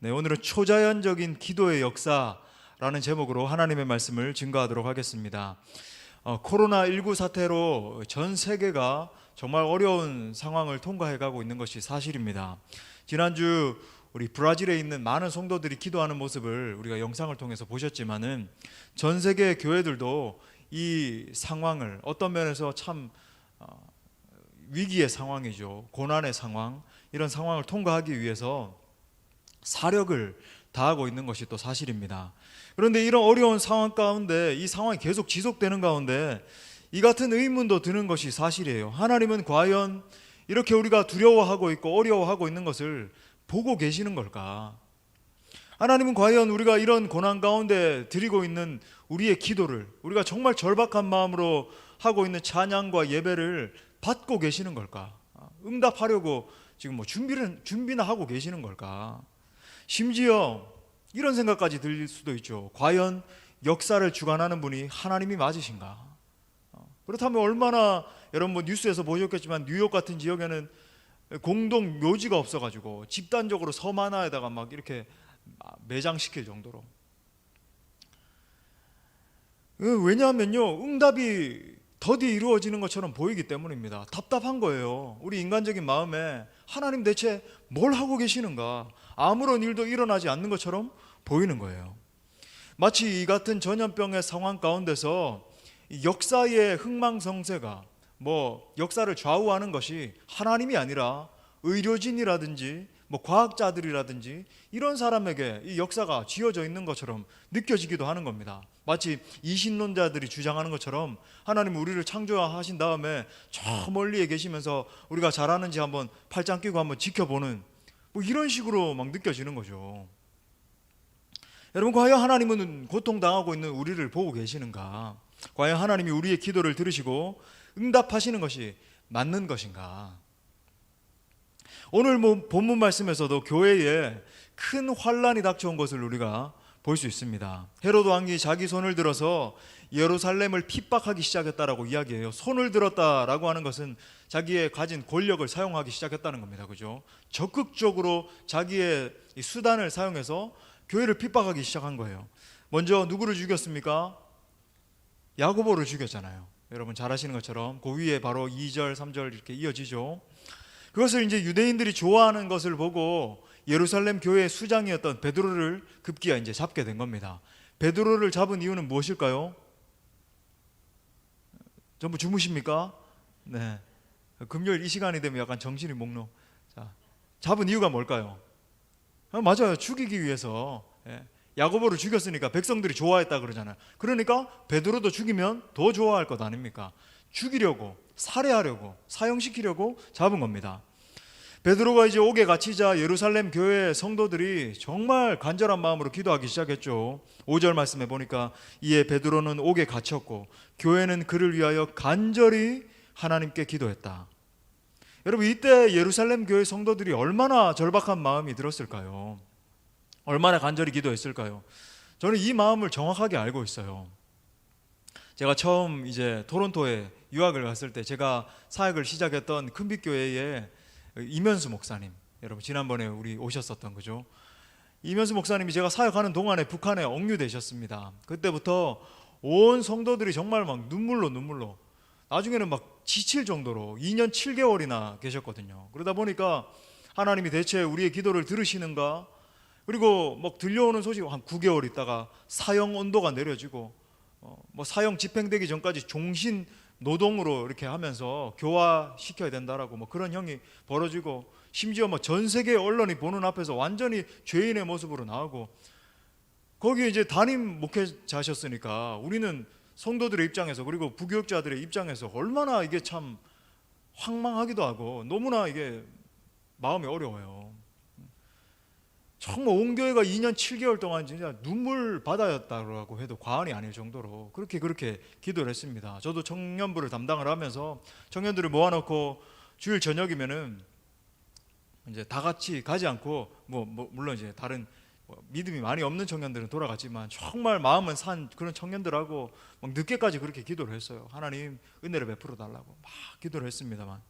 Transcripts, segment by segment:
네, 오늘은 초자연적인 기도의 역사라는 제목으로 하나님의 말씀을 증거하도록 하겠습니다. 코로나19 사태로 전 세계가 정말 어려운 상황을 통과해 가고 있는 것이 사실입니다. 지난주 우리 브라질에 있는 많은 성도들이 기도하는 모습을 우리가 영상을 통해서 보셨지만은 전 세계 교회들도 이 상황을 어떤 면에서 참 위기의 상황이죠. 고난의 상황, 이런 상황을 통과하기 위해서 사력을 다하고 있는 것이 또 사실입니다. 그런데 이런 어려운 상황 가운데, 이 상황이 계속 지속되는 가운데 이 같은 의문도 드는 것이 사실이에요. 하나님은 과연 이렇게 우리가 두려워하고 있고 어려워하고 있는 것을 보고 계시는 걸까? 하나님은 과연 우리가 이런 고난 가운데 드리고 있는 우리의 기도를, 우리가 정말 절박한 마음으로 하고 있는 찬양과 예배를 받고 계시는 걸까? 응답하려고 지금 준비나 하고 계시는 걸까? 심지어 이런 생각까지 들 수도 있죠. 과연 역사를 주관하는 분이 하나님이 맞으신가? 그렇다면 얼마나, 여러분 뭐 뉴스에서 보셨겠지만 뉴욕 같은 지역에는 공동 묘지가 없어가지고 집단적으로 섬 하나에다가 막 이렇게 매장시킬 정도로. 왜냐하면요, 응답이 더디 이루어지는 것처럼 보이기 때문입니다. 답답한 거예요. 우리 인간적인 마음에 하나님 대체 뭘 하고 계시는가? 아무런 일도 일어나지 않는 것처럼 보이는 거예요. 마치 이 같은 전염병의 상황 가운데서 역사의 흥망성쇠가 역사를 좌우하는 것이 하나님이 아니라 의료진이라든지 과학자들이라든지 이런 사람에게 이 역사가 쥐어져 있는 것처럼 느껴지기도 하는 겁니다. 마치 이신론자들이 주장하는 것처럼 하나님 우리를 창조하신 다음에 저 멀리에 계시면서 우리가 잘하는지 한번 팔짱 끼고 한번 지켜보는 이런 식으로 막 느껴지는 거죠. 여러분, 과연 하나님은 고통당하고 있는 우리를 보고 계시는가? 과연 하나님이 우리의 기도를 들으시고 응답하시는 것이 맞는 것인가? 오늘 본문 말씀에서도 교회에 큰 환란이 닥쳐온 것을 우리가 볼 수 있습니다. 헤로드 왕이 자기 손을 들어서 예루살렘을 핍박하기 시작했다라고 이야기해요. 손을 들었다라고 하는 것은 자기의 가진 권력을 사용하기 시작했다는 겁니다. 그죠? 적극적으로 자기의 수단을 사용해서 교회를 핍박하기 시작한 거예요. 먼저 누구를 죽였습니까? 야고보를 죽였잖아요. 여러분 잘 아시는 것처럼 그 위에 바로 2절, 3절 이렇게 이어지죠. 그것을 이제 유대인들이 좋아하는 것을 보고 예루살렘 교회의 수장이었던 베드로를 급기야 이제 잡게 된 겁니다. 베드로를 잡은 이유는 무엇일까요? 전부 주무십니까? 네. 금요일 이 시간이 되면 약간 정신이 몽롱. 자, 잡은 이유가 뭘까요? 맞아요. 죽이기 위해서. 야고보를 죽였으니까 백성들이 좋아했다 그러잖아요. 그러니까 베드로도 죽이면 더 좋아할 것 아닙니까? 죽이려고, 살해하려고, 사형시키려고 잡은 겁니다. 베드로가 이제 옥에 갇히자 예루살렘 교회 성도들이 정말 간절한 마음으로 기도하기 시작했죠. 5절 말씀에 보니까 이에 베드로는 옥에 갇혔고 교회는 그를 위하여 간절히 하나님께 기도했다. 여러분, 이때 예루살렘 교회 성도들이 얼마나 절박한 마음이 들었을까요? 얼마나 간절히 기도했을까요? 저는 이 마음을 정확하게 알고 있어요. 제가 처음 이제 토론토에 유학을 갔을 때 제가 사역을 시작했던 큰빛교회에 이면수 목사님, 여러분 지난번에 우리 오셨었던 거죠. 이면수 목사님이 제가 사역하는 동안에 북한에 억류되셨습니다. 그때부터 온 성도들이 정말 막 눈물로 나중에는 막 지칠 정도로 2년 7개월이나 계셨거든요. 그러다 보니까 하나님이 대체 우리의 기도를 들으시는가? 그리고 막 들려오는 소식, 한 9개월 있다가 사형 온도가 내려지고 사형 집행되기 전까지 종신 노동으로 이렇게 하면서 교화시켜야 된다라고 그런 형이 벌어지고, 심지어 전 세계 언론이 보는 앞에서 완전히 죄인의 모습으로 나오고, 거기에 이제 담임 목회자셨으니까 우리는 성도들의 입장에서, 그리고 부교육자들의 입장에서 얼마나 이게 참 황망하기도 하고 너무나 이게 마음이 어려워요. 정말 온 교회가 2년 7개월 동안 진짜 눈물 바다였다고 해도 과언이 아닐 정도로 그렇게 기도를 했습니다. 저도 청년부를 담당을 하면서 청년들을 모아놓고 주일 저녁이면은 이제 다 같이 가지 않고 물론 이제 다른 믿음이 많이 없는 청년들은 돌아갔지만 정말 마음은 산 그런 청년들하고 막 늦게까지 그렇게 기도를 했어요. 하나님 은혜를 베풀어 달라고 막 기도를 했습니다만,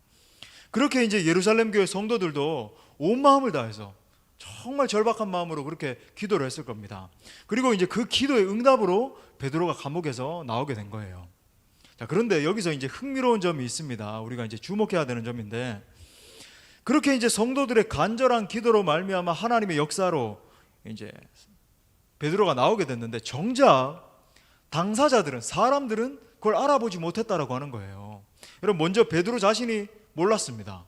그렇게 이제 예루살렘 교회 성도들도 온 마음을 다해서 정말 절박한 마음으로 그렇게 기도를 했을 겁니다. 그리고 이제 그 기도의 응답으로 베드로가 감옥에서 나오게 된 거예요. 자, 그런데 여기서 이제 흥미로운 점이 있습니다. 우리가 이제 주목해야 되는 점인데, 그렇게 이제 성도들의 간절한 기도로 말미암아 하나님의 역사로 이제 베드로가 나오게 됐는데, 정작 당사자들은, 사람들은 그걸 알아보지 못했다라고 하는 거예요. 여러분, 먼저 베드로 자신이 몰랐습니다.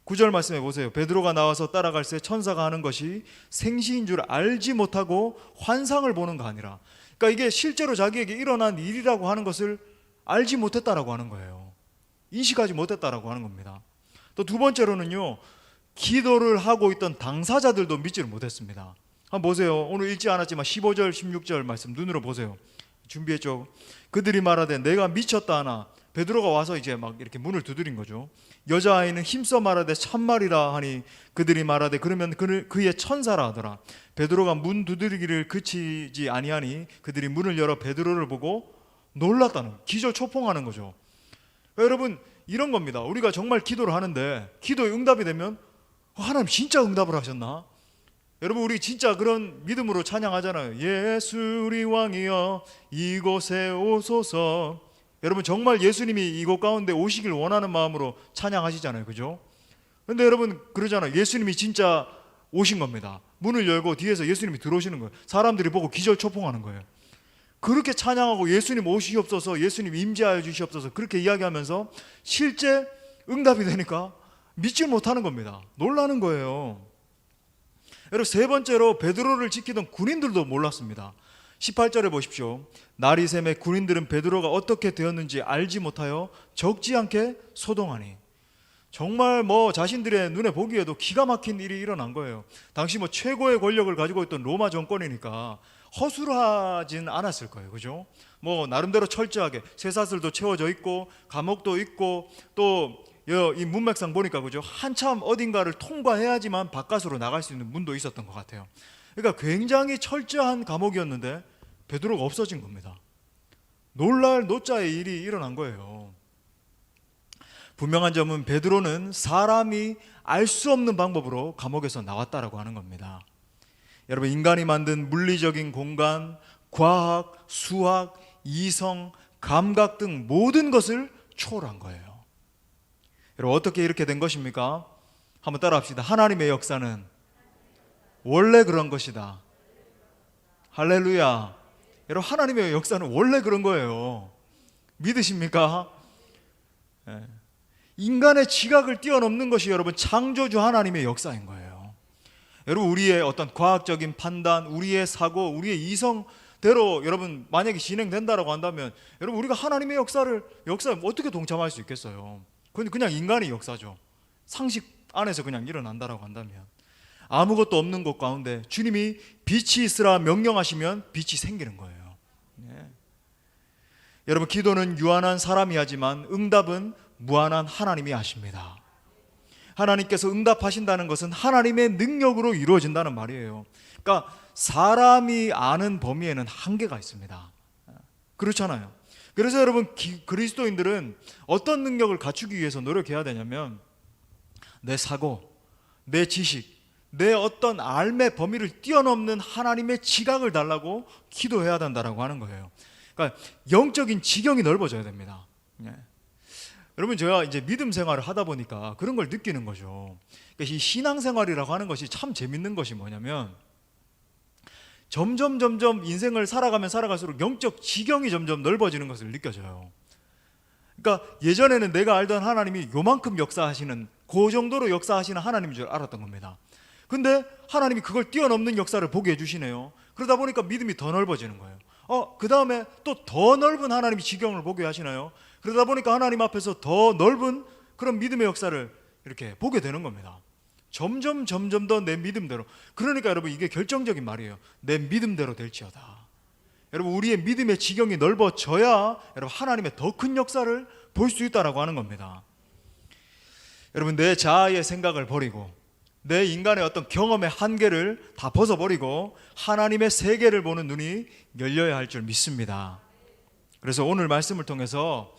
9절 말씀해 보세요. 베드로가 나와서 따라갈새 천사가 하는 것이 생시인 줄 알지 못하고 환상을 보는가 아니라, 그러니까 이게 실제로 자기에게 일어난 일이라고 하는 것을 알지 못했다라고 하는 거예요. 인식하지 못했다라고 하는 겁니다. 또 두 번째로는요, 기도를 하고 있던 당사자들도 믿지를 못했습니다. 한번 보세요. 오늘 읽지 않았지만 15절 16절 말씀 눈으로 보세요. 준비했죠. 그들이 말하되 내가 미쳤다 하나. 베드로가 와서 이제 막 이렇게 문을 두드린 거죠. 여자아이는 힘써 말하되 참말이라 하니 그들이 말하되 그러면 그의 천사라 하더라. 베드로가 문 두드리기를 그치지 아니하니 그들이 문을 열어 베드로를 보고 놀랐다는, 기절초풍하는 거죠. 그러니까 여러분, 이런 겁니다. 우리가 정말 기도를 하는데 기도에 응답이 되면 하나님 진짜 응답을 하셨나? 여러분, 우리 진짜 그런 믿음으로 찬양하잖아요. 예수 우리 왕이여 이곳에 오소서. 여러분, 정말 예수님이 이곳 가운데 오시길 원하는 마음으로 찬양하시잖아요. 그죠? 근데 여러분 그러잖아요. 예수님이 진짜 오신 겁니다. 문을 열고 뒤에서 예수님이 들어오시는 거예요. 사람들이 보고 기절초풍하는 거예요. 그렇게 찬양하고 예수님 오시옵소서, 예수님 임재하여 주시옵소서 그렇게 이야기하면서 실제 응답이 되니까 믿지 못하는 겁니다. 놀라는 거예요. 여러분, 세 번째로 베드로를 지키던 군인들도 몰랐습니다. 18절에 보십시오. 날이 새매 군인들은 베드로가 어떻게 되었는지 알지 못하여 적지 않게 소동하니. 정말 자신들의 눈에 보기에도 기가 막힌 일이 일어난 거예요. 당시 최고의 권력을 가지고 있던 로마 정권이니까 허술하진 않았을 거예요. 그죠? 나름대로 철저하게 쇠사슬도 채워져 있고 감옥도 있고, 또 이 문맥상 보니까 그죠? 한참 어딘가를 통과해야지만 바깥으로 나갈 수 있는 문도 있었던 것 같아요. 그러니까 굉장히 철저한 감옥이었는데 베드로가 없어진 겁니다. 놀랄 노자의 일이 일어난 거예요. 분명한 점은 베드로는 사람이 알 수 없는 방법으로 감옥에서 나왔다라고 하는 겁니다. 여러분, 인간이 만든 물리적인 공간, 과학, 수학, 이성, 감각 등 모든 것을 초월한 거예요. 여러분, 어떻게 이렇게 된 것입니까? 한번 따라합시다. 하나님의 역사는 원래 그런 것이다. 할렐루야. 여러분, 하나님의 역사는 원래 그런 거예요. 믿으십니까? 네. 인간의 지각을 뛰어넘는 것이 여러분 창조주 하나님의 역사인 거예요. 여러분, 우리의 어떤 과학적인 판단, 우리의 사고, 우리의 이성대로 여러분 만약에 진행된다라고 한다면 여러분, 우리가 하나님의 역사에 어떻게 동참할 수 있겠어요? 그냥 인간의 역사죠. 상식 안에서 그냥 일어난다라고 한다면, 아무것도 없는 곳 가운데 주님이 빛이 있으라 명령하시면 빛이 생기는 거예요. 네. 여러분, 기도는 유한한 사람이 하지만 응답은 무한한 하나님이 하십니다. 하나님께서 응답하신다는 것은 하나님의 능력으로 이루어진다는 말이에요. 그러니까 사람이 아는 범위에는 한계가 있습니다. 그렇잖아요. 그래서 여러분, 그리스도인들은 어떤 능력을 갖추기 위해서 노력해야 되냐면 내 사고, 내 지식, 내 어떤 삶의 범위를 뛰어넘는 하나님의 지각을 달라고 기도해야 된다라고 하는 거예요. 그러니까 영적인 지경이 넓어져야 됩니다. 네. 여러분, 제가 이제 믿음 생활을 하다 보니까 그런 걸 느끼는 거죠. 그러니까 이 신앙생활이라고 하는 것이 참 재밌는 것이 뭐냐면 점점 인생을 살아가면 살아갈수록 영적 지경이 점점 넓어지는 것을 느껴져요. 그러니까 예전에는 내가 알던 하나님이 요만큼 역사하시는, 그 정도로 역사하시는 하나님인 줄 알았던 겁니다. 근데 하나님이 그걸 뛰어넘는 역사를 보게 해주시네요. 그러다 보니까 믿음이 더 넓어지는 거예요. 그 다음에 또 더 넓은 하나님이 지경을 보게 하시나요? 그러다 보니까 하나님 앞에서 더 넓은 그런 믿음의 역사를 이렇게 보게 되는 겁니다. 점점 더 내 믿음대로. 그러니까 여러분, 이게 결정적인 말이에요. 내 믿음대로 될지어다. 여러분, 우리의 믿음의 지경이 넓어져야 여러분 하나님의 더 큰 역사를 볼 수 있다라고 하는 겁니다. 여러분, 내 자아의 생각을 버리고 내 인간의 어떤 경험의 한계를 다 벗어버리고 하나님의 세계를 보는 눈이 열려야 할 줄 믿습니다. 그래서 오늘 말씀을 통해서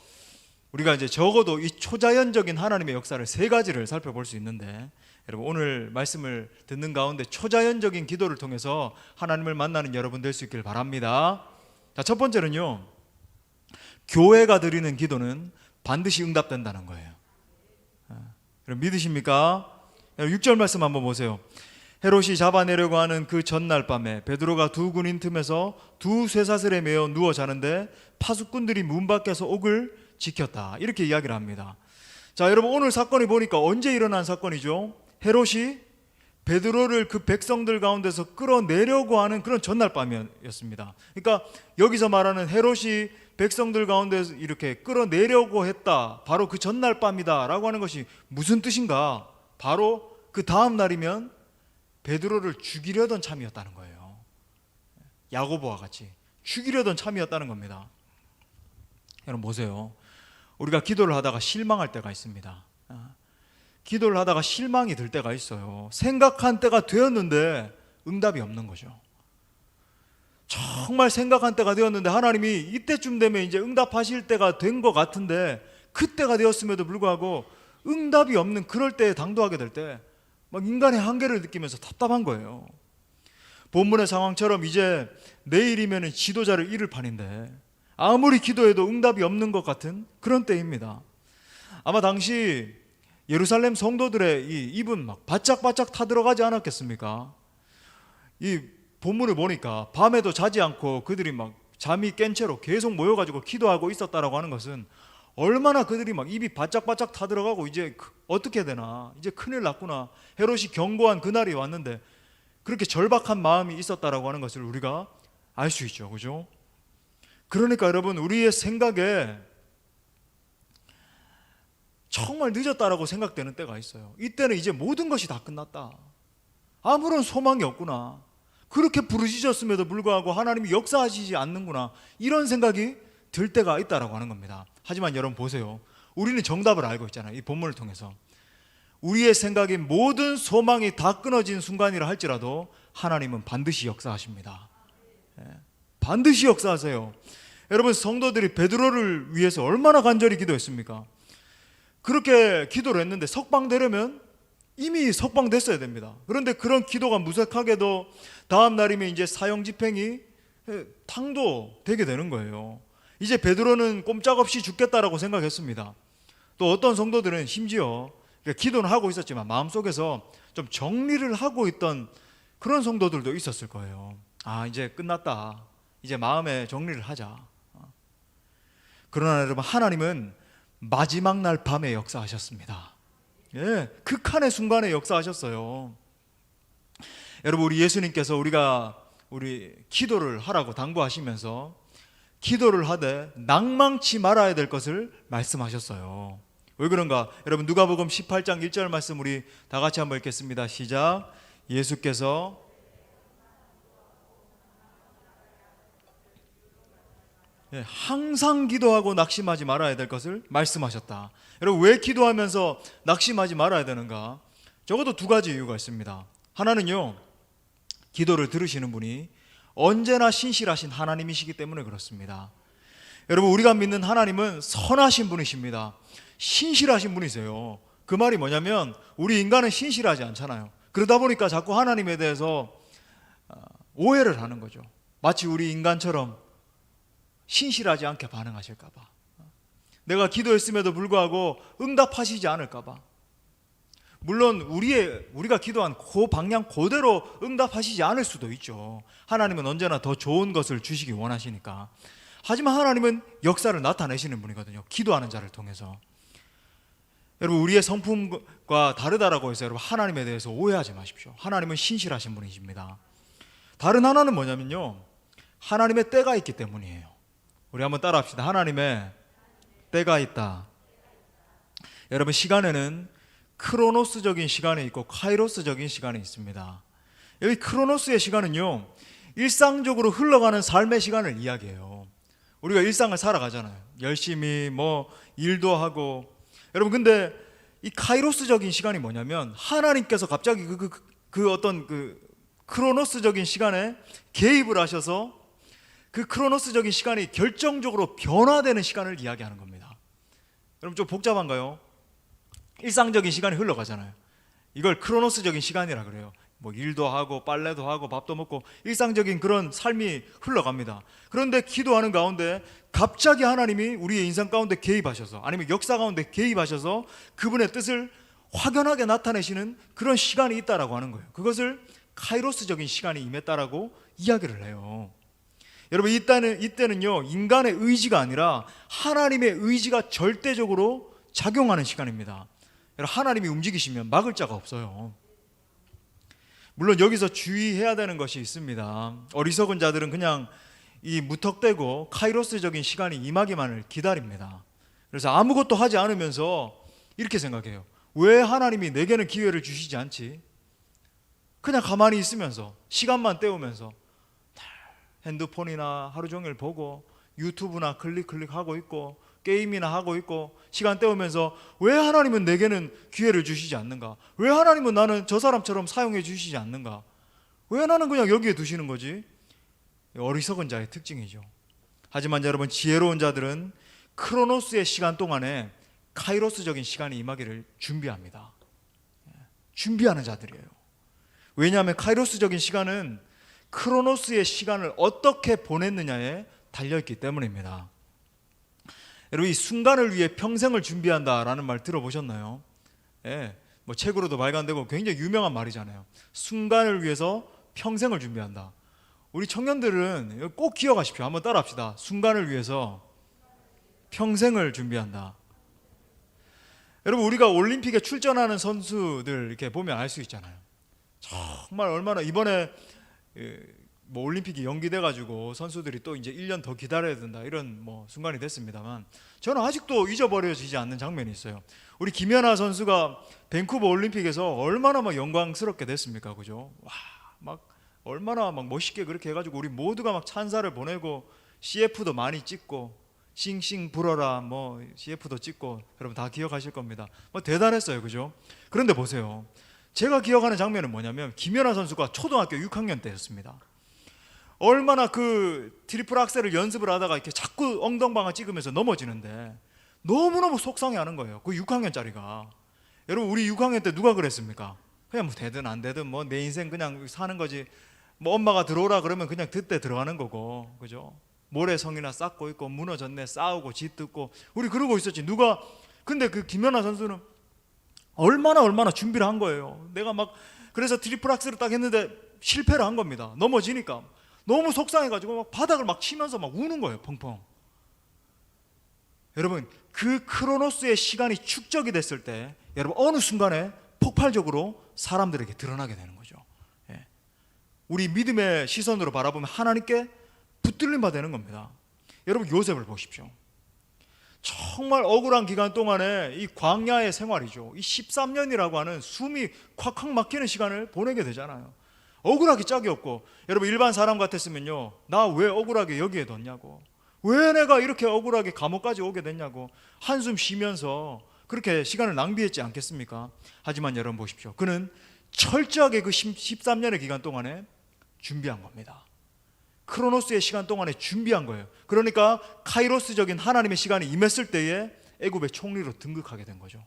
우리가 이제 적어도 이 초자연적인 하나님의 역사를 세 가지를 살펴볼 수 있는데, 여러분 오늘 말씀을 듣는 가운데 초자연적인 기도를 통해서 하나님을 만나는 여러분 될 수 있길 바랍니다. 자, 첫 번째는요, 교회가 드리는 기도는 반드시 응답된다는 거예요. 여러분 믿으십니까? 6절 말씀 한번 보세요. 헤롯이 잡아내려고 하는 그 전날 밤에 베드로가 두 군인 틈에서 두 쇠사슬에 매어 누워 자는데 파수꾼들이 문 밖에서 옥을 지켰다, 이렇게 이야기를 합니다. 자, 여러분 오늘 사건이 보니까 언제 일어난 사건이죠? 헤롯이 베드로를 그 백성들 가운데서 끌어내려고 하는 그런 전날 밤이었습니다. 그러니까 여기서 말하는 헤롯이 백성들 가운데서 이렇게 끌어내려고 했다, 바로 그 전날 밤이다 라고 하는 것이 무슨 뜻인가? 바로 그 다음 날이면 베드로를 죽이려던 참이었다는 거예요. 야고보와 같이 죽이려던 참이었다는 겁니다. 여러분 보세요, 우리가 기도를 하다가 실망할 때가 있습니다. 기도를 하다가 실망이 들 때가 있어요. 생각한 때가 되었는데 응답이 없는 거죠. 정말 생각한 때가 되었는데 하나님이 이때쯤 되면 이제 응답하실 때가 된 것 같은데 그때가 되었음에도 불구하고 응답이 없는 그럴 때에 당도하게 될 때 막 인간의 한계를 느끼면서 답답한 거예요. 본문의 상황처럼 이제 내일이면 지도자를 잃을 판인데 아무리 기도해도 응답이 없는 것 같은 그런 때입니다. 아마 당시 예루살렘 성도들의 이 입은 막 바짝바짝 타들어가지 않았겠습니까? 이 본문을 보니까 밤에도 자지 않고 그들이 막 잠이 깬 채로 계속 모여가지고 기도하고 있었다라고 하는 것은 얼마나 그들이 막 입이 바짝바짝 타들어가고 이제 어떻게 되나, 이제 큰일 났구나, 헤롯이 경고한 그날이 왔는데 그렇게 절박한 마음이 있었다라고 하는 것을 우리가 알 수 있죠. 그죠? 그러니까 여러분 우리의 생각에 정말 늦었다라고 생각되는 때가 있어요. 이때는 이제 모든 것이 다 끝났다, 아무런 소망이 없구나, 그렇게 부르짖었음에도 불구하고 하나님이 역사하시지 않는구나, 이런 생각이 들 때가 있다라고 하는 겁니다. 하지만 여러분 보세요, 우리는 정답을 알고 있잖아요. 이 본문을 통해서 우리의 생각이 모든 소망이 다 끊어진 순간이라 할지라도 하나님은 반드시 역사하십니다. 반드시 역사하세요. 여러분 성도들이 베드로를 위해서 얼마나 간절히 기도했습니까? 그렇게 기도를 했는데 석방되려면 이미 석방됐어야 됩니다. 그런데 그런 기도가 무색하게도 다음 날이면 이제 사형 집행이 탕도되게 되는 거예요. 이제 베드로는 꼼짝없이 죽겠다라고 생각했습니다. 또 어떤 성도들은 심지어 기도는 하고 있었지만 마음속에서 좀 정리를 하고 있던 그런 성도들도 있었을 거예요. 아, 이제 끝났다, 이제 마음에 정리를 하자. 그러나 여러분 하나님은 마지막 날 밤에 역사하셨습니다. 예, 극한의 순간에 역사하셨어요. 여러분 우리 예수님께서 우리 기도를 하라고 당부하시면서 기도를 하되 낭망치 말아야 될 것을 말씀하셨어요. 왜 그런가? 여러분 누가복음 18장 1절 말씀 우리 다 같이 한번 읽겠습니다. 시작. 예수께서 항상 기도하고 낙심하지 말아야 될 것을 말씀하셨다. 여러분 왜 기도하면서 낙심하지 말아야 되는가? 적어도 두 가지 이유가 있습니다. 하나는요, 기도를 들으시는 분이 언제나 신실하신 하나님이시기 때문에 그렇습니다. 여러분 우리가 믿는 하나님은 선하신 분이십니다. 신실하신 분이세요. 그 말이 뭐냐면 우리 인간은 신실하지 않잖아요. 그러다 보니까 자꾸 하나님에 대해서 오해를 하는 거죠. 마치 우리 인간처럼 신실하지 않게 반응하실까 봐, 내가 기도했음에도 불구하고 응답하시지 않을까 봐. 물론 우리가 기도한 그 방향 그대로 응답하시지 않을 수도 있죠. 하나님은 언제나 더 좋은 것을 주시기 원하시니까. 하지만 하나님은 역사를 나타내시는 분이거든요, 기도하는 자를 통해서. 여러분 우리의 성품과 다르다라고 해서 여러분 하나님에 대해서 오해하지 마십시오. 하나님은 신실하신 분이십니다. 다른 하나는 뭐냐면요, 하나님의 때가 있기 때문이에요. 우리 한번 따라합시다. 하나님의 때가 있다. 여러분 시간에는 크로노스적인 시간이 있고 카이로스적인 시간이 있습니다. 여기 크로노스의 시간은요, 일상적으로 흘러가는 삶의 시간을 이야기해요. 우리가 일상을 살아가잖아요. 열심히 일도 하고. 여러분 근데 이 카이로스적인 시간이 뭐냐면 하나님께서 갑자기 그 어떤 크로노스적인 시간에 개입을 하셔서 그 크로노스적인 시간이 결정적으로 변화되는 시간을 이야기하는 겁니다. 여러분 좀 복잡한가요? 일상적인 시간이 흘러가잖아요. 이걸 크로노스적인 시간이라 그래요. 뭐 일도 하고 빨래도 하고 밥도 먹고 일상적인 그런 삶이 흘러갑니다. 그런데 기도하는 가운데 갑자기 하나님이 우리의 인생 가운데 개입하셔서, 아니면 역사 가운데 개입하셔서 그분의 뜻을 확연하게 나타내시는 그런 시간이 있다라고 하는 거예요. 그것을 카이로스적인 시간이 임했다라고 이야기를 해요. 여러분, 이때는요, 인간의 의지가 아니라 하나님의 의지가 절대적으로 작용하는 시간입니다. 여러분, 하나님이 움직이시면 막을 자가 없어요. 물론 여기서 주의해야 되는 것이 있습니다. 어리석은 자들은 그냥 이 무턱대고 카이로스적인 시간이 임하기만을 기다립니다. 그래서 아무것도 하지 않으면서 이렇게 생각해요. 왜 하나님이 내게는 기회를 주시지 않지? 그냥 가만히 있으면서 시간만 때우면서 핸드폰이나 하루 종일 보고 유튜브나 클릭하고 있고 게임이나 하고 있고 시간 때우면서 왜 하나님은 내게는 기회를 주시지 않는가? 왜 하나님은 나는 저 사람처럼 사용해 주시지 않는가? 왜 나는 그냥 여기에 두시는 거지? 어리석은 자의 특징이죠. 하지만 여러분, 지혜로운 자들은 크로노스의 시간 동안에 카이로스적인 시간이 임하기를 준비합니다. 준비하는 자들이에요. 왜냐하면 카이로스적인 시간은 크로노스의 시간을 어떻게 보냈느냐에 달려있기 때문입니다. 여러분, 이 순간을 위해 평생을 준비한다라는 말 들어보셨나요? 예, 뭐 책으로도 발간되고 굉장히 유명한 말이잖아요. 순간을 위해서 평생을 준비한다. 우리 청년들은 꼭 기억하십시오. 한번 따라합시다. 순간을 위해서 평생을 준비한다. 여러분, 우리가 올림픽에 출전하는 선수들 이렇게 보면 알 수 있잖아요. 정말 얼마나 이번에 뭐 올림픽이 연기돼 가지고 선수들이 또 이제 1년 더 기다려야 된다, 이런 뭐 순간이 됐습니다만, 저는 아직도 잊어버려지지 않는 장면이 있어요. 우리 김연아 선수가 밴쿠버 올림픽에서 얼마나 막 영광스럽게 됐습니까, 그죠? 와, 막 얼마나 막 멋있게 그렇게 해가지고 우리 모두가 막 찬사를 보내고 CF도 많이 찍고 싱싱 불어라 뭐 CF도 찍고, 여러분 다 기억하실 겁니다. 뭐 대단했어요, 그죠? 그런데 보세요. 제가 기억하는 장면은 뭐냐면, 김연아 선수가 초등학교 6학년 때였습니다. 얼마나 그 트리플 악셀을 연습을 하다가 이렇게 자꾸 엉덩방아 찍으면서 넘어지는데 너무너무 속상해하는 거예요. 그 6학년짜리가. 여러분, 우리 6학년 때 누가 그랬습니까? 그냥 뭐 되든 안 되든 뭐 내 인생 그냥 사는 거지, 뭐 엄마가 들어오라 그러면 그냥 그때 들어가는 거고, 그죠? 모래성이나 쌓고 있고 무너졌네 싸우고 짓듣고 우리 그러고 있었지. 누가. 근데 그 김연아 선수는 얼마나 준비를 한 거예요. 내가 막 그래서 트리플 악셀을 딱 했는데 실패를 한 겁니다. 넘어지니까 너무 속상해가지고 막 바닥을 막 치면서 막 우는 거예요, 펑펑. 여러분, 그 크로노스의 시간이 축적이 됐을 때, 여러분 어느 순간에 폭발적으로 사람들에게 드러나게 되는 거죠. 예. 우리 믿음의 시선으로 바라보면 하나님께 붙들림 받는 겁니다. 여러분, 요셉을 보십시오. 정말 억울한 기간 동안에 이 광야의 생활이죠. 이 13년이라고 하는 숨이 콱콱 막히는 시간을 보내게 되잖아요. 억울하기 짝이 없고, 여러분 일반 사람 같았으면요, 나 왜 억울하게 여기에 뒀냐고, 왜 내가 이렇게 억울하게 감옥까지 오게 됐냐고 한숨 쉬면서 그렇게 시간을 낭비했지 않겠습니까? 하지만 여러분 보십시오. 그는 철저하게 그 13년의 기간 동안에 준비한 겁니다. 크로노스의 시간 동안에 준비한 거예요. 그러니까 카이로스적인 하나님의 시간이 임했을 때에 애굽의 총리로 등극하게 된 거죠.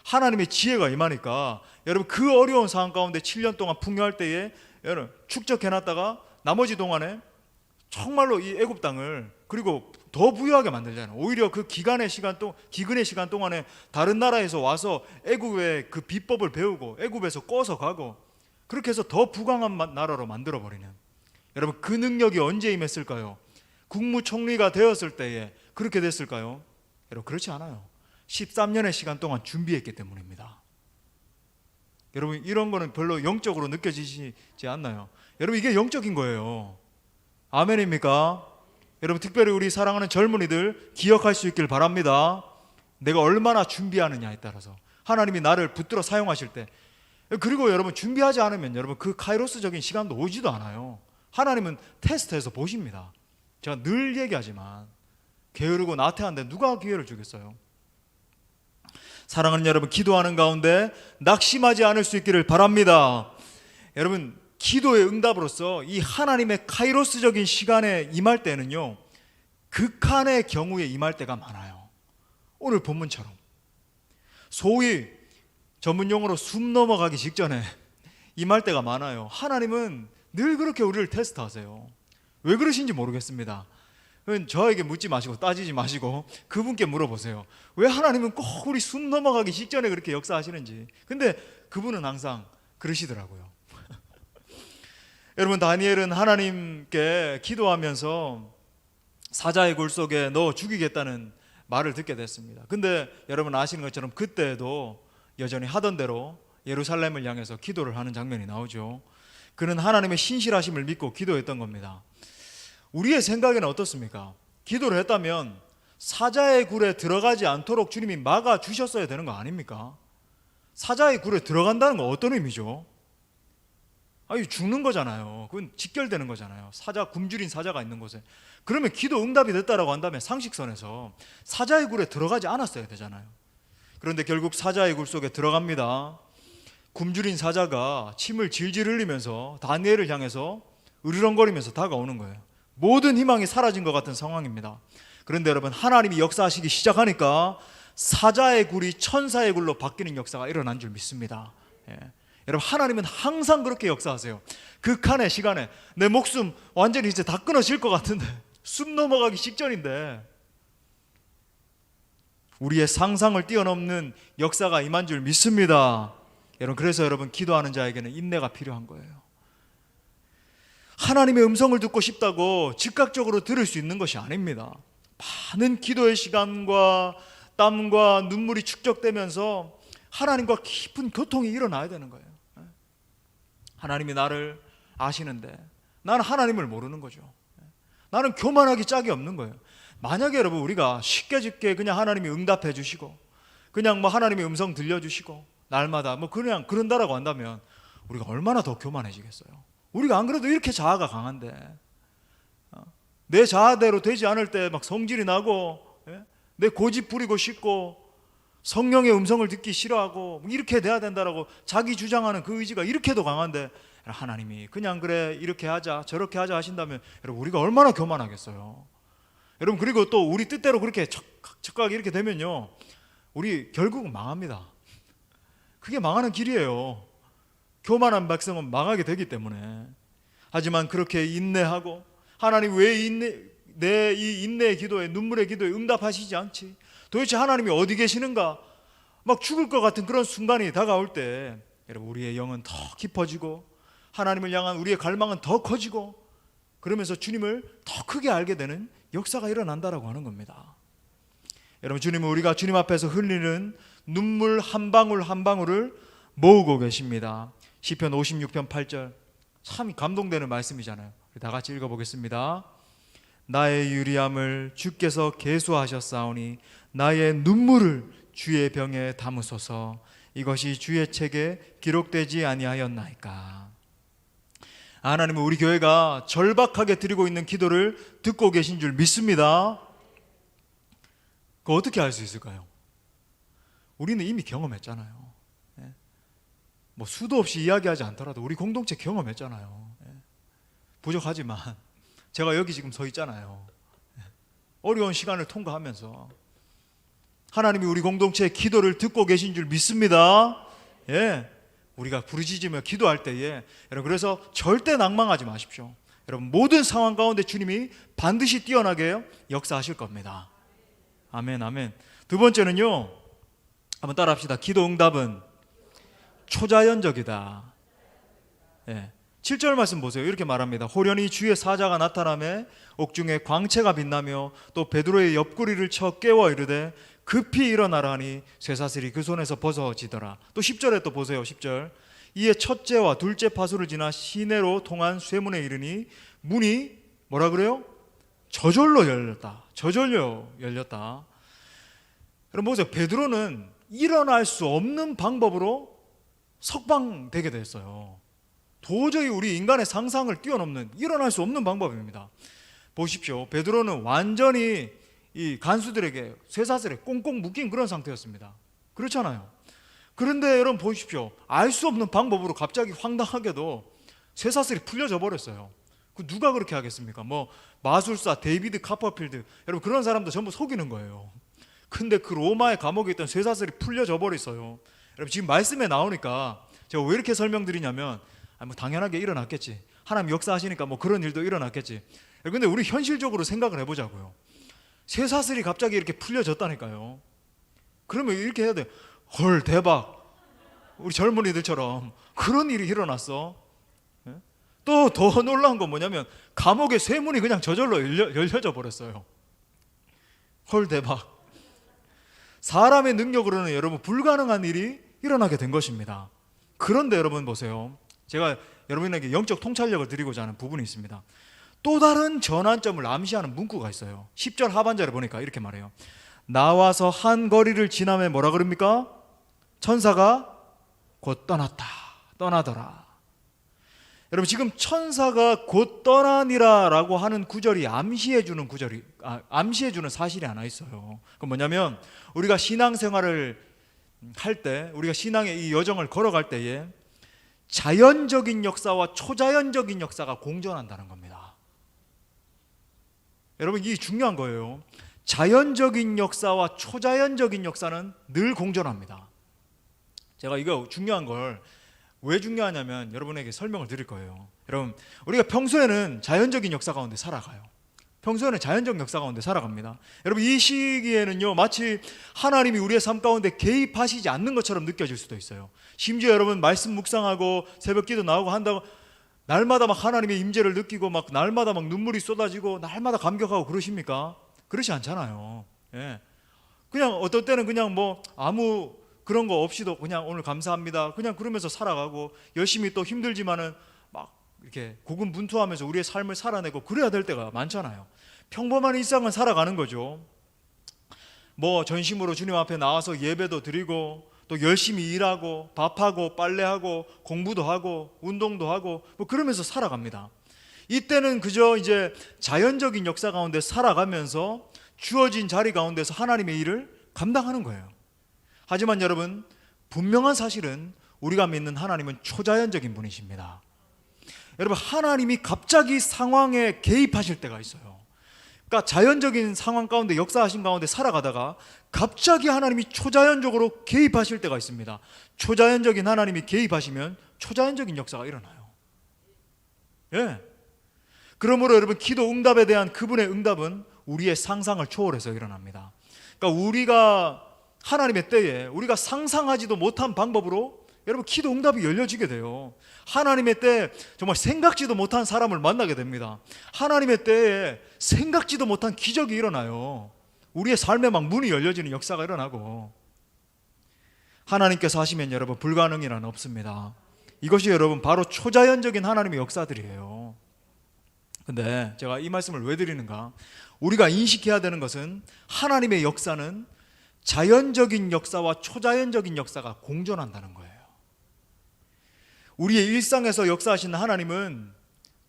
하나님의 지혜가 임하니까 여러분, 그 어려운 상황 가운데 7년 동안 풍요할 때에 여러분 축적해놨다가 나머지 동안에 정말로 이 애굽 땅을 그리고 더 부유하게 만들잖아요. 오히려 그 기근의 시간 동안에 다른 나라에서 와서 애굽의 그 비법을 배우고 애굽에서 꺼서 가고, 그렇게 해서 더 부강한 나라로 만들어버리는, 여러분 그 능력이 언제 임했을까요? 국무총리가 되었을 때에 그렇게 됐을까요? 여러분 그렇지 않아요. 13년의 시간 동안 준비했기 때문입니다. 여러분, 이런 거는 별로 영적으로 느껴지지 않나요? 여러분, 이게 영적인 거예요. 아멘입니까? 여러분, 특별히 우리 사랑하는 젊은이들 기억할 수 있길 바랍니다. 내가 얼마나 준비하느냐에 따라서 하나님이 나를 붙들어 사용하실 때, 그리고 여러분 준비하지 않으면 여러분 그 카이로스적인 시간도 오지도 않아요. 하나님은 테스트해서 보십니다. 제가 늘 얘기하지만 게으르고 나태한데 누가 기회를 주겠어요? 사랑하는 여러분, 기도하는 가운데 낙심하지 않을 수 있기를 바랍니다. 여러분, 기도의 응답으로서 이 하나님의 카이로스적인 시간에 임할 때는요, 극한의 경우에 임할 때가 많아요. 오늘 본문처럼 소위 전문 용어로 숨 넘어가기 직전에 임할 때가 많아요. 하나님은 늘 그렇게 우리를 테스트하세요. 왜 그러신지 모르겠습니다. 저에게 묻지 마시고 따지지 마시고 그분께 물어보세요. 왜 하나님은 꼭 우리 숨 넘어가기 직전에 그렇게 역사하시는지. 근데 그분은 항상 그러시더라고요. 여러분, 다니엘은 하나님께 기도하면서 사자의 굴 속에 넣어 죽이겠다는 말을 듣게 됐습니다. 근데 여러분 아시는 것처럼 그때도 여전히 하던 대로 예루살렘을 향해서 기도를 하는 장면이 나오죠. 그는 하나님의 신실하심을 믿고 기도했던 겁니다. 우리의 생각에는 어떻습니까? 기도를 했다면 사자의 굴에 들어가지 않도록 주님이 막아주셨어야 되는 거 아닙니까? 사자의 굴에 들어간다는 건 어떤 의미죠? 아니, 죽는 거잖아요. 그건 직결되는 거잖아요. 굶주린 사자가 있는 곳에. 그러면 기도 응답이 됐다라고 한다면 상식선에서 사자의 굴에 들어가지 않았어야 되잖아요. 그런데 결국 사자의 굴 속에 들어갑니다. 굶주린 사자가 침을 질질 흘리면서 다니엘을 향해서 으르렁거리면서 다가오는 거예요. 모든 희망이 사라진 것 같은 상황입니다. 그런데 여러분, 하나님이 역사하시기 시작하니까 사자의 굴이 천사의 굴로 바뀌는 역사가 일어난 줄 믿습니다. 여러분, 하나님은 항상 그렇게 역사하세요. 극한의 시간에 내 목숨 완전히 이제 다 끊어질 것 같은데, 숨 넘어가기 직전인데 우리의 상상을 뛰어넘는 역사가 임한 줄 믿습니다. 여러분, 그래서 여러분, 기도하는 자에게는 인내가 필요한 거예요. 하나님의 음성을 듣고 싶다고 즉각적으로 들을 수 있는 것이 아닙니다. 많은 기도의 시간과 땀과 눈물이 축적되면서 하나님과 깊은 교통이 일어나야 되는 거예요. 하나님이 나를 아시는데 나는 하나님을 모르는 거죠. 나는 교만하기 짝이 없는 거예요. 만약에 여러분, 우리가 쉽게 그냥 하나님이 응답해 주시고 그냥 뭐 하나님의 음성 들려주시고 날마다 뭐 그냥 그런다라고 한다면 우리가 얼마나 더 교만해지겠어요. 우리가 안 그래도 이렇게 자아가 강한데 내 자아대로 되지 않을 때 막 성질이 나고 내 고집 부리고 싶고 성령의 음성을 듣기 싫어하고 이렇게 돼야 된다라고 자기 주장하는 그 의지가 이렇게도 강한데, 하나님이 그냥 그래 이렇게 하자 저렇게 하자 하신다면 여러분, 우리가 얼마나 교만하겠어요. 여러분, 그리고 또 우리 뜻대로 그렇게 척각 이렇게 되면요, 우리 결국은 망합니다. 그게 망하는 길이에요. 교만한 백성은 망하게 되기 때문에. 하지만 그렇게 인내하고 하나님 왜 내 이 인내의 기도에 눈물의 기도에 응답하시지 않지? 도대체 하나님이 어디 계시는가? 막 죽을 것 같은 그런 순간이 다가올 때 여러분, 우리의 영은 더 깊어지고 하나님을 향한 우리의 갈망은 더 커지고 그러면서 주님을 더 크게 알게 되는 역사가 일어난다라고 하는 겁니다. 여러분, 주님은 우리가 주님 앞에서 흘리는 눈물 한 방울 한 방울을 모으고 계십니다. 시편 56편 8절, 참 감동되는 말씀이잖아요. 다 같이 읽어보겠습니다. 나의 유리함을 주께서 계수하셨사오니 나의 눈물을 주의 병에 담으소서. 이것이 주의 책에 기록되지 아니하였나이까. 하나님은 우리 교회가 절박하게 드리고 있는 기도를 듣고 계신 줄 믿습니다. 그거 어떻게 알 수 있을까요? 우리는 이미 경험했잖아요. 뭐 수도 없이 이야기하지 않더라도 우리 공동체 경험했잖아요. 부족하지만 제가 여기 지금 서 있잖아요. 어려운 시간을 통과하면서 하나님이 우리 공동체의 기도를 듣고 계신 줄 믿습니다. 우리가 부르짖으며 기도할 때에 여러분, 그래서 절대 낭망하지 마십시오. 여러분, 모든 상황 가운데 주님이 반드시 뛰어나게 역사하실 겁니다. 아멘, 아멘. 두 번째는요, 한번 따라합시다. 기도 응답은 초자연적이다. 7절 말씀 보세요. 이렇게 말합니다. 호련히 주의 사자가 나타나매 옥중에 광채가 빛나며 또 베드로의 옆구리를 쳐 깨워 이르되 급히 일어나라니 쇠사슬이 그 손에서 벗어지더라. 또 10절에 또 보세요. 10절. 이에 첫째와 둘째 파수를 지나 시내로 통한 쇠문에 이르니 문이 뭐라 그래요? 저절로 열렸다. 저절로 열렸다. 여러분 보세요. 베드로는 일어날 수 없는 방법으로 석방되게 됐어요. 도저히 우리 인간의 상상을 뛰어넘는, 일어날 수 없는 방법입니다. 보십시오. 베드로는 완전히 이 간수들에게 쇠사슬에 꽁꽁 묶인 그런 상태였습니다. 그렇잖아요. 그런데 여러분 보십시오. 알 수 없는 방법으로 갑자기 황당하게도 쇠사슬이 풀려져 버렸어요. 그 누가 그렇게 하겠습니까? 뭐 마술사 데이비드 카퍼필드, 여러분 그런 사람도 전부 속이는 거예요. 근데 그 로마의 감옥에 있던 쇠사슬이 풀려져 버렸어요. 여러분 지금 말씀에 나오니까 제가 왜 이렇게 설명드리냐면 뭐 당연하게 일어났겠지. 하나님 역사하시니까 뭐 그런 일도 일어났겠지. 근데 우리 현실적으로 생각을 해보자고요. 쇠사슬이 갑자기 이렇게 풀려졌다니까요. 그러면 이렇게 해야 돼. 헐 대박. 우리 젊은이들처럼 그런 일이 일어났어. 또 더 놀라운 건 뭐냐면 감옥의 쇠문이 그냥 저절로 열려져 버렸어요. 헐 대박. 사람의 능력으로는 여러분 불가능한 일이 일어나게 된 것입니다. 그런데 여러분 보세요. 제가 여러분에게 영적 통찰력을 드리고자 하는 부분이 있습니다. 또 다른 전환점을 암시하는 문구가 있어요. 10절 하반절에 보니까 이렇게 말해요. 나와서 한 거리를 지나매 뭐라 그럽니까? 천사가 곧 떠나더라. 여러분 지금 천사가 곧 떠나니라 라고 하는 구절이 암시해주는 사실이 하나 있어요. 그건 뭐냐면 우리가 신앙생활을 할 때, 우리가 신앙의 이 여정을 걸어갈 때에 자연적인 역사와 초자연적인 역사가 공존한다는 겁니다. 여러분 이게 중요한 거예요. 자연적인 역사와 초자연적인 역사는 늘 공존합니다. 제가 이거 중요한 걸 왜 중요하냐면 여러분에게 설명을 드릴 거예요. 여러분 우리가 평소에는 자연적인 역사 가운데 살아가요. 평소에는 자연적 역사 가운데 살아갑니다. 여러분 이 시기에는요 마치 하나님이 우리의 삶 가운데 개입하시지 않는 것처럼 느껴질 수도 있어요. 심지어 여러분 말씀 묵상하고 새벽 기도 나오고 한다고 날마다 막 하나님의 임재를 느끼고 막 날마다 막 눈물이 쏟아지고 날마다 감격하고 그러십니까? 그렇지 않잖아요. 예. 그냥 어떨 때는 그냥 뭐 아무 그런 거 없이도 그냥 오늘 감사합니다. 그냥 그러면서 살아가고 열심히 또 힘들지만은 막 이렇게 고군분투하면서 우리의 삶을 살아내고 그래야 될 때가 많잖아요. 평범한 일상을 살아가는 거죠. 뭐 전심으로 주님 앞에 나와서 예배도 드리고 또 열심히 일하고 밥하고 빨래하고 공부도 하고 운동도 하고 뭐 그러면서 살아갑니다. 이때는 그저 이제 자연적인 역사 가운데 살아가면서 주어진 자리 가운데서 하나님의 일을 감당하는 거예요. 하지만 여러분 분명한 사실은 우리가 믿는 하나님은 초자연적인 분이십니다. 여러분 하나님이 갑자기 상황에 개입하실 때가 있어요. 그러니까 자연적인 상황 가운데 역사하신 가운데 살아가다가 갑자기 하나님이 초자연적으로 개입하실 때가 있습니다. 초자연적인 하나님이 개입하시면 초자연적인 역사가 일어나요. 예. 그러므로 여러분 기도 응답에 대한 그분의 응답은 우리의 상상을 초월해서 일어납니다. 그러니까 우리가 하나님의 때에 우리가 상상하지도 못한 방법으로 여러분 기도 응답이 열려지게 돼요. 하나님의 때에 정말 생각지도 못한 사람을 만나게 됩니다. 하나님의 때에 생각지도 못한 기적이 일어나요. 우리의 삶에 막 문이 열려지는 역사가 일어나고 하나님께서 하시면 여러분 불가능이란 없습니다. 이것이 여러분 바로 초자연적인 하나님의 역사들이에요. 근데 제가 이 말씀을 왜 드리는가? 우리가 인식해야 되는 것은 하나님의 역사는 자연적인 역사와 초자연적인 역사가 공존한다는 거예요. 우리의 일상에서 역사하시는 하나님은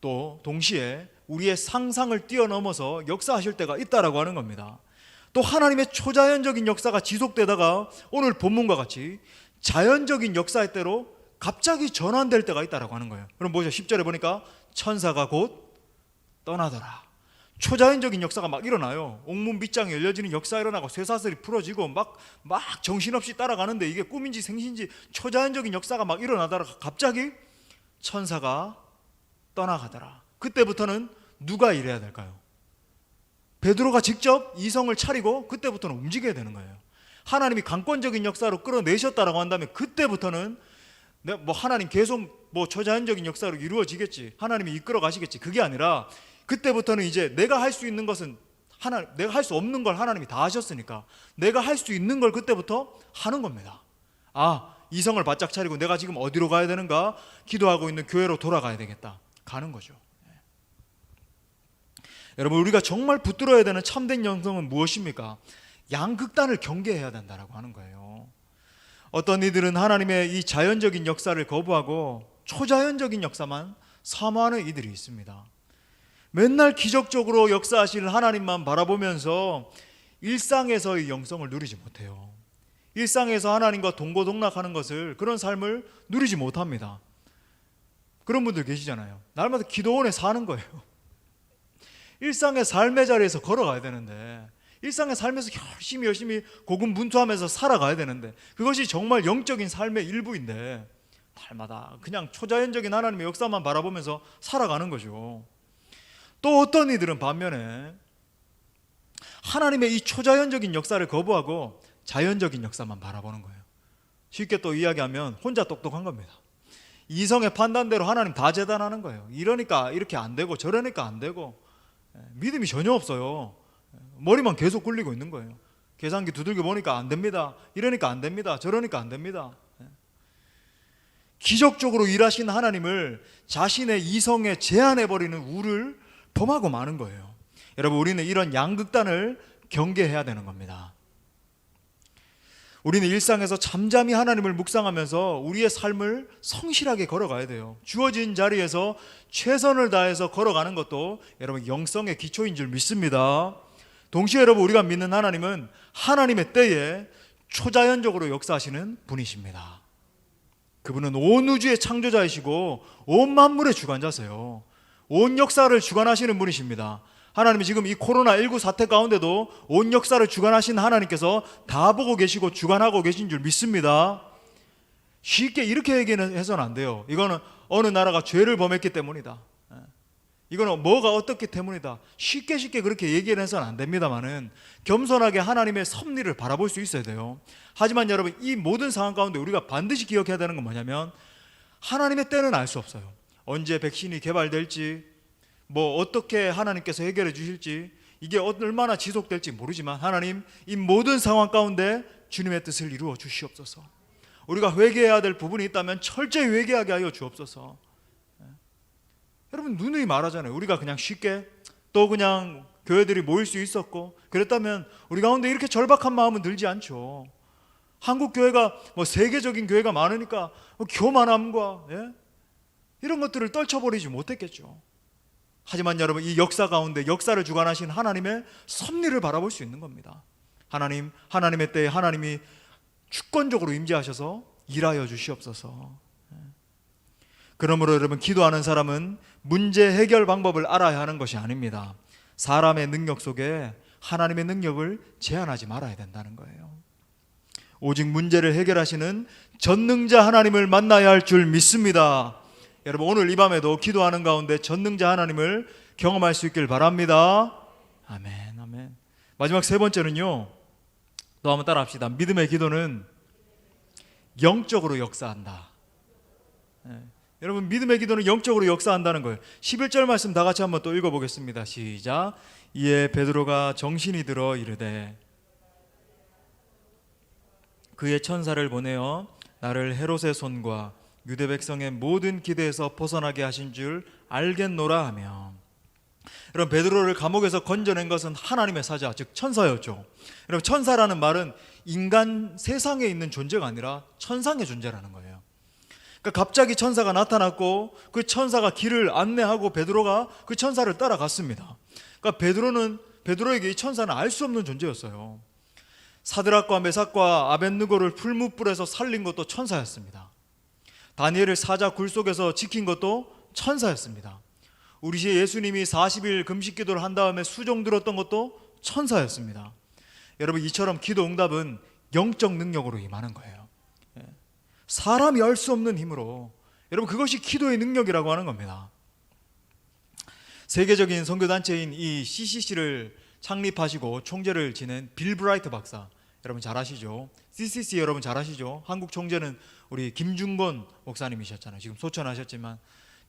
또 동시에 우리의 상상을 뛰어넘어서 역사하실 때가 있다라고 하는 겁니다. 또 하나님의 초자연적인 역사가 지속되다가 오늘 본문과 같이 자연적인 역사의 때로 갑자기 전환될 때가 있다라고 하는 거예요. 그럼 뭐죠? 10절에 보니까 천사가 곧 떠나더라. 초자연적인 역사가 막 일어나요. 옥문빗장이 열려지는 역사가 일어나고 쇠사슬이 풀어지고 막 정신없이 따라가는데 이게 꿈인지 생신지 초자연적인 역사가 막 일어나다가 갑자기 천사가 떠나가더라. 그때부터는 누가 일해야 될까요? 베드로가 직접 이성을 차리고 그때부터는 움직여야 되는 거예요. 하나님이 강권적인 역사로 끌어내셨다라고 한다면 그때부터는 뭐 하나님 계속 뭐 초자연적인 역사로 이루어지겠지, 하나님이 이끌어 가시겠지, 그게 아니라 그때부터는 이제 내가 할 수 있는 것은 내가 할 수 없는 걸 하나님이 다 하셨으니까 내가 할 수 있는 걸 그때부터 하는 겁니다. 이성을 바짝 차리고 내가 지금 어디로 가야 되는가? 기도하고 있는 교회로 돌아가야 되겠다. 가는 거죠. 여러분 우리가 정말 붙들어야 되는 참된 영성은 무엇입니까? 양극단을 경계해야 된다라고 하는 거예요. 어떤 이들은 하나님의 이 자연적인 역사를 거부하고 초자연적인 역사만 사모하는 이들이 있습니다. 맨날 기적적으로 역사하시는 하나님만 바라보면서 일상에서의 영성을 누리지 못해요. 일상에서 하나님과 동고동락하는 것을, 그런 삶을 누리지 못합니다. 그런 분들 계시잖아요. 날마다 기도원에 사는 거예요. 일상의 삶의 자리에서 걸어가야 되는데 일상의 삶에서 열심히 고군분투하면서 살아가야 되는데, 그것이 정말 영적인 삶의 일부인데 날마다 그냥 초자연적인 하나님의 역사만 바라보면서 살아가는 거죠. 또 어떤 이들은 반면에 하나님의 이 초자연적인 역사를 거부하고 자연적인 역사만 바라보는 거예요. 쉽게 또 이야기하면 혼자 똑똑한 겁니다. 이성의 판단대로 하나님 다 재단하는 거예요. 이러니까 이렇게 안 되고 저러니까 안 되고, 믿음이 전혀 없어요. 머리만 계속 굴리고 있는 거예요. 계산기 두들겨 보니까 안 됩니다. 이러니까 안 됩니다. 저러니까 안 됩니다. 기적적으로 일하신 하나님을 자신의 이성에 제한해버리는 우를 범하고 마는 거예요. 여러분, 우리는 이런 양극단을 경계해야 되는 겁니다. 우리는 일상에서 잠잠히 하나님을 묵상하면서 우리의 삶을 성실하게 걸어가야 돼요. 주어진 자리에서 최선을 다해서 걸어가는 것도 여러분 영성의 기초인 줄 믿습니다. 동시에 여러분, 우리가 믿는 하나님은 하나님의 때에 초자연적으로 역사하시는 분이십니다. 그분은 온 우주의 창조자이시고 온 만물의 주관자세요. 온 역사를 주관하시는 분이십니다. 하나님이 지금 이 코로나19 사태 가운데도 온 역사를 주관하신 하나님께서 다 보고 계시고 주관하고 계신 줄 믿습니다. 쉽게 이렇게 얘기해서는 안 돼요. 이거는 어느 나라가 죄를 범했기 때문이다, 이거는 뭐가 어떻기 때문이다, 쉽게 그렇게 얘기를 해서는 안 됩니다만은 겸손하게 하나님의 섭리를 바라볼 수 있어야 돼요. 하지만 여러분, 이 모든 상황 가운데 우리가 반드시 기억해야 되는 건 뭐냐면, 하나님의 때는 알 수 없어요. 언제 백신이 개발될지, 뭐 어떻게 하나님께서 해결해 주실지, 이게 얼마나 지속될지 모르지만 하나님, 이 모든 상황 가운데 주님의 뜻을 이루어 주시옵소서. 우리가 회개해야 될 부분이 있다면 철저히 회개하게 하여 주옵소서. 여러분, 누누이 말하잖아요. 우리가 그냥 쉽게 또 그냥 교회들이 모일 수 있었고 그랬다면 우리 가운데 이렇게 절박한 마음은 들지 않죠. 한국 교회가 뭐 세계적인 교회가 많으니까 교만함과 이런 것들을 떨쳐버리지 못했겠죠. 하지만 여러분, 이 역사 가운데 역사를 주관하신 하나님의 섭리를 바라볼 수 있는 겁니다. 하나님의 때에 하나님이 주권적으로 임재하셔서 일하여 주시옵소서. 그러므로 여러분, 기도하는 사람은 문제 해결 방법을 알아야 하는 것이 아닙니다. 사람의 능력 속에 하나님의 능력을 제한하지 말아야 된다는 거예요. 오직 문제를 해결하시는 전능자 하나님을 만나야 할 줄 믿습니다. 여러분, 오늘 이 밤에도 기도하는 가운데 전능자 하나님을 경험할 수 있길 바랍니다. 아멘, 아멘. 마지막 세 번째는요, 또 한번 따라 합시다. 믿음의 기도는 영적으로 역사한다. 여러분, 믿음의 기도는 영적으로 역사한다는 거예요. 11절 말씀 다 같이 한번 또 읽어보겠습니다. 시작. 이에 베드로가 정신이 들어 이르되 그의 천사를 보내어 나를 헤롯의 손과 유대 백성의 모든 기대에서 벗어나게 하신 줄 알겠노라 하며. 여러분, 베드로를 감옥에서 건져낸 것은 하나님의 사자, 즉 천사였죠. 여러분, 천사라는 말은 인간 세상에 있는 존재가 아니라 천상의 존재라는 거예요. 그러니까 갑자기 천사가 나타났고 그 천사가 길을 안내하고 베드로가 그 천사를 따라갔습니다. 그러니까 베드로에게 이 천사는 알 수 없는 존재였어요. 사드락과 메삭과 아벳느고를 풀무불에서 살린 것도 천사였습니다. 다니엘을 사자 굴 속에서 지킨 것도 천사였습니다. 우리 시 예수님이 40일 금식 기도를 한 다음에 수종 들었던 것도 천사였습니다. 여러분, 이처럼 기도 응답은 영적 능력으로 임하는 거예요. 사람이 알 수 없는 힘으로. 여러분, 그것이 기도의 능력이라고 하는 겁니다. 세계적인 선교단체인 이 CCC를 창립하시고 총재를 지낸 빌 브라이트 박사, 여러분 잘 아시죠? CCC 여러분 잘 아시죠? 한국 총재는 우리 김중건 목사님이셨잖아요. 지금 소천하셨지만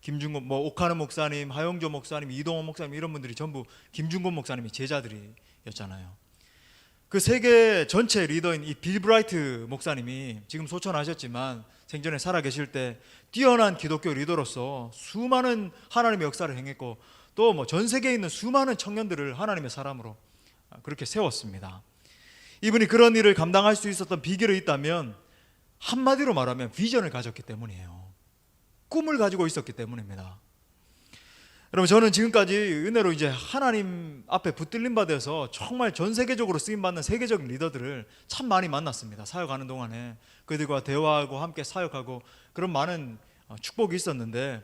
김중건, 뭐 오카는 목사님, 하영조 목사님, 이동원 목사님, 이런 분들이 전부 김중건 목사님이 제자들이었잖아요. 그 세계 전체 리더인 이 빌 브라이트 목사님이 지금 소천하셨지만 생전에 살아계실 때 뛰어난 기독교 리더로서 수많은 하나님의 역사를 행했고, 또 뭐 전 세계에 있는 수많은 청년들을 하나님의 사람으로 그렇게 세웠습니다. 이분이 그런 일을 감당할 수 있었던 비결이 있다면 한마디로 말하면 비전을 가졌기 때문이에요. 꿈을 가지고 있었기 때문입니다. 여러분, 저는 지금까지 은혜로 이제 하나님 앞에 붙들림 받아서 정말 전 세계적으로 쓰임받는 세계적인 리더들을 참 많이 만났습니다. 사역하는 동안에 그들과 대화하고 함께 사역하고 그런 많은 축복이 있었는데,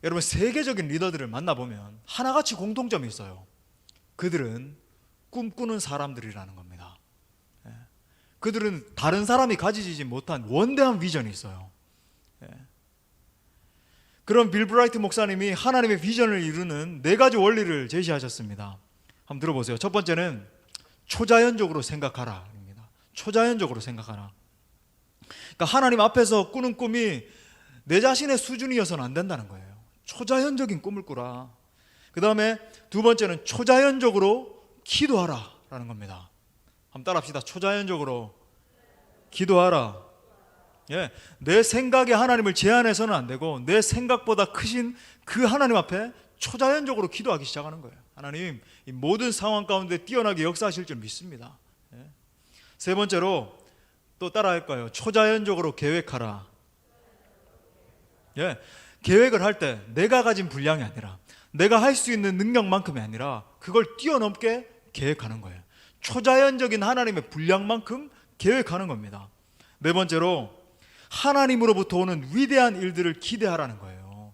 여러분, 세계적인 리더들을 만나보면 하나같이 공통점이 있어요. 그들은 꿈꾸는 사람들이라는 겁니다. 그들은 다른 사람이 가지지 못한 원대한 비전이 있어요. 그런 빌 브라이트 목사님이 하나님의 비전을 이루는 4가지 원리를 제시하셨습니다. 한번 들어보세요. 첫 번째는 초자연적으로 생각하라. 초자연적으로 생각하라. 그러니까 하나님 앞에서 꾸는 꿈이 내 자신의 수준이어서는 안 된다는 거예요. 초자연적인 꿈을 꾸라. 그 다음에 2번째는 초자연적으로 기도하라라는 겁니다. 한번 따라합시다. 초자연적으로 기도하라. 내 생각에 하나님을 제한해서는 안 되고 내 생각보다 크신 그 하나님 앞에 초자연적으로 기도하기 시작하는 거예요. 하나님, 이 모든 상황 가운데 뛰어나게 역사하실 줄 믿습니다. 3번째로 또 따라할 거예요. 초자연적으로 계획하라. 계획을 할 때 내가 가진 분량이 아니라 내가 할 수 있는 능력만큼이 아니라 그걸 뛰어넘게 계획하는 거예요. 초자연적인 하나님의 분량만큼 계획하는 겁니다. 4번째로 하나님으로부터 오는 위대한 일들을 기대하라는 거예요.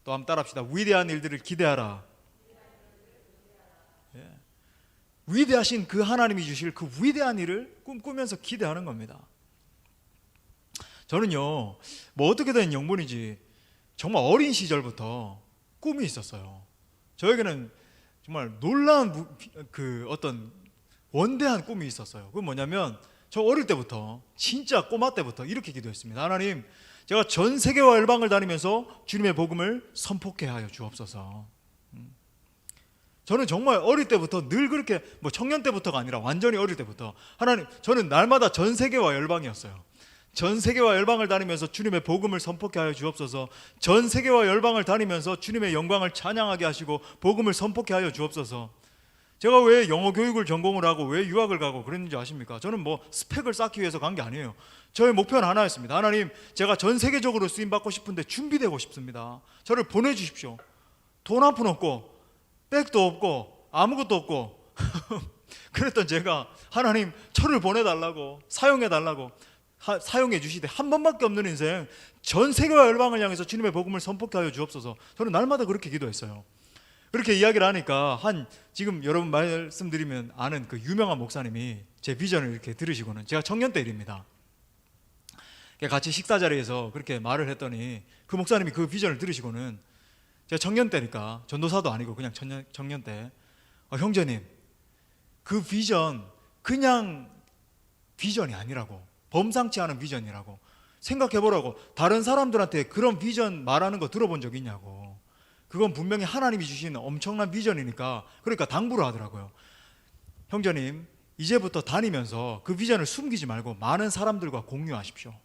또 한번 따라합시다. 위대한 일들을 기대하라. 위대하신 그 하나님이 주실 그 위대한 일을 꿈꾸면서 기대하는 겁니다. 저는요, 뭐 어떻게 된 영문이지 정말 어린 시절부터 꿈이 있었어요. 저에게는 정말 놀라운 어떤 원대한 꿈이 있었어요. 그건 뭐냐면 저 어릴 때부터 진짜 꼬마 때부터 이렇게 기도했습니다. 하나님, 제가 전 세계와 열방을 다니면서 주님의 복음을 선포케 하여 주옵소서. 저는 정말 어릴 때부터 늘 그렇게 뭐 청년 때부터가 아니라 완전히 어릴 때부터 하나님, 저는 날마다 전 세계와 열방이었어요. 전 세계와 열방을 다니면서 주님의 복음을 선포케 하여 주옵소서. 전 세계와 열방을 다니면서 주님의 영광을 찬양하게 하시고 복음을 선포케 하여 주옵소서. 제가 왜 영어 교육을 전공을 하고 왜 유학을 가고 그랬는지 아십니까? 저는 뭐 스펙을 쌓기 위해서 간 게 아니에요. 저의 목표는 하나였습니다. 하나님, 제가 전 세계적으로 쓰임받고 싶은데 준비되고 싶습니다. 저를 보내주십시오. 돈 한 푼 없고 백도 없고 아무것도 없고 그랬던 제가 하나님, 저를 보내달라고, 사용해달라고 사용해 주시되 한 번밖에 없는 인생 전 세계와 열방을 향해서 주님의 복음을 선포케 하여 주옵소서. 저는 날마다 그렇게 기도했어요. 그렇게 이야기를 하니까 지금 여러분 말씀드리면 아는 그 유명한 목사님이 제 비전을 이렇게 들으시고는, 제가 청년 때 일입니다. 같이 식사 자리에서 그렇게 말을 했더니 그 목사님이 그 비전을 들으시고는, 제가 청년 때니까 전도사도 아니고 그냥 청년 때, 형제님, 그 비전 그냥 비전이 아니라고, 범상치 않은 비전이라고 생각해보라고. 다른 사람들한테 그런 비전 말하는 거 들어본 적 있냐고. 그건 분명히 하나님이 주신 엄청난 비전이니까, 그러니까 당부를 하더라고요. 형제님, 이제부터 다니면서 그 비전을 숨기지 말고 많은 사람들과 공유하십시오.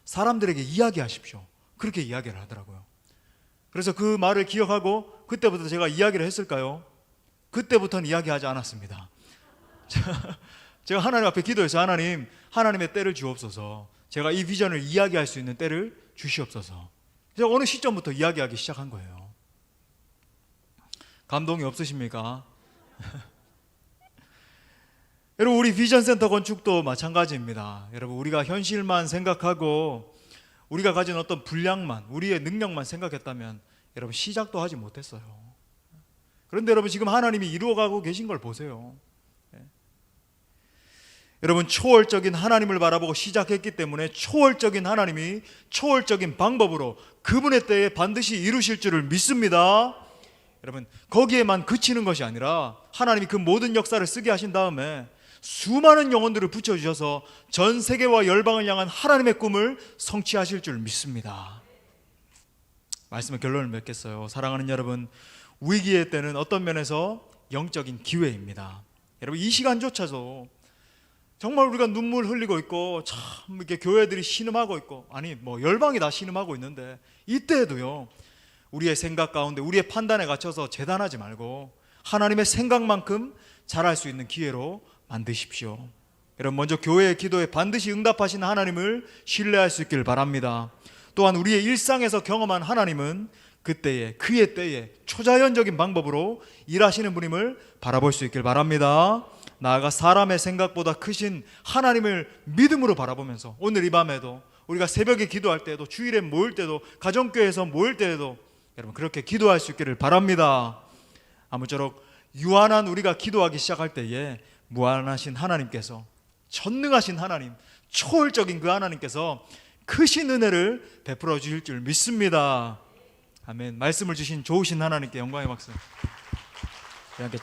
사람들에게 이야기하십시오. 그렇게 이야기를 하더라고요. 그래서 그 말을 기억하고 그때부터 제가 이야기를 했을까요? 그때부터는 이야기하지 않았습니다. 제가 하나님 앞에 기도해서, 하나님, 하나님의 때를 주옵소서. 제가 이 비전을 이야기할 수 있는 때를 주시옵소서. 제가 어느 시점부터 이야기하기 시작한 거예요. 감동이 없으십니까? 여러분, 우리 비전센터 건축도 마찬가지입니다. 여러분, 우리가 현실만 생각하고 우리가 가진 어떤 분량만, 우리의 능력만 생각했다면 여러분 시작도 하지 못했어요. 그런데 여러분, 지금 하나님이 이루어가고 계신 걸 보세요. 여러분, 초월적인 하나님을 바라보고 시작했기 때문에 초월적인 하나님이 초월적인 방법으로 그분의 때에 반드시 이루실 줄을 믿습니다. 여러분, 거기에만 그치는 것이 아니라 하나님이 그 모든 역사를 쓰게 하신 다음에 수많은 영혼들을 붙여주셔서 전 세계와 열방을 향한 하나님의 꿈을 성취하실 줄 믿습니다. 말씀의 결론을 맺겠어요. 사랑하는 여러분, 위기의 때는 어떤 면에서 영적인 기회입니다. 여러분, 이 시간조차도 정말 우리가 눈물 흘리고 있고 참 이렇게 교회들이 신음하고 있고, 아니 뭐 열방이 다 신음하고 있는데, 이때에도요, 우리의 생각 가운데 우리의 판단에 갇혀서 재단하지 말고 하나님의 생각만큼 잘할 수 있는 기회로 만드십시오. 여러분, 먼저 교회의 기도에 반드시 응답하시는 하나님을 신뢰할 수 있길 바랍니다. 또한 우리의 일상에서 경험한 하나님은 그때에, 그의 때에 초자연적인 방법으로 일하시는 분임을 바라볼 수 있길 바랍니다. 나아가 사람의 생각보다 크신 하나님을 믿음으로 바라보면서 오늘 이 밤에도 우리가 새벽에 기도할 때에도, 주일에 모일 때도, 가정교회에서 모일 때에도 여러분 그렇게 기도할 수 있기를 바랍니다. 아무쪼록 유한한 우리가 기도하기 시작할 때에 무한하신 하나님께서, 전능하신 하나님, 초월적인 그 하나님께서 크신 은혜를 베풀어 주실 줄 믿습니다. 아멘. 말씀을 주신 좋으신 하나님께 영광의 박수.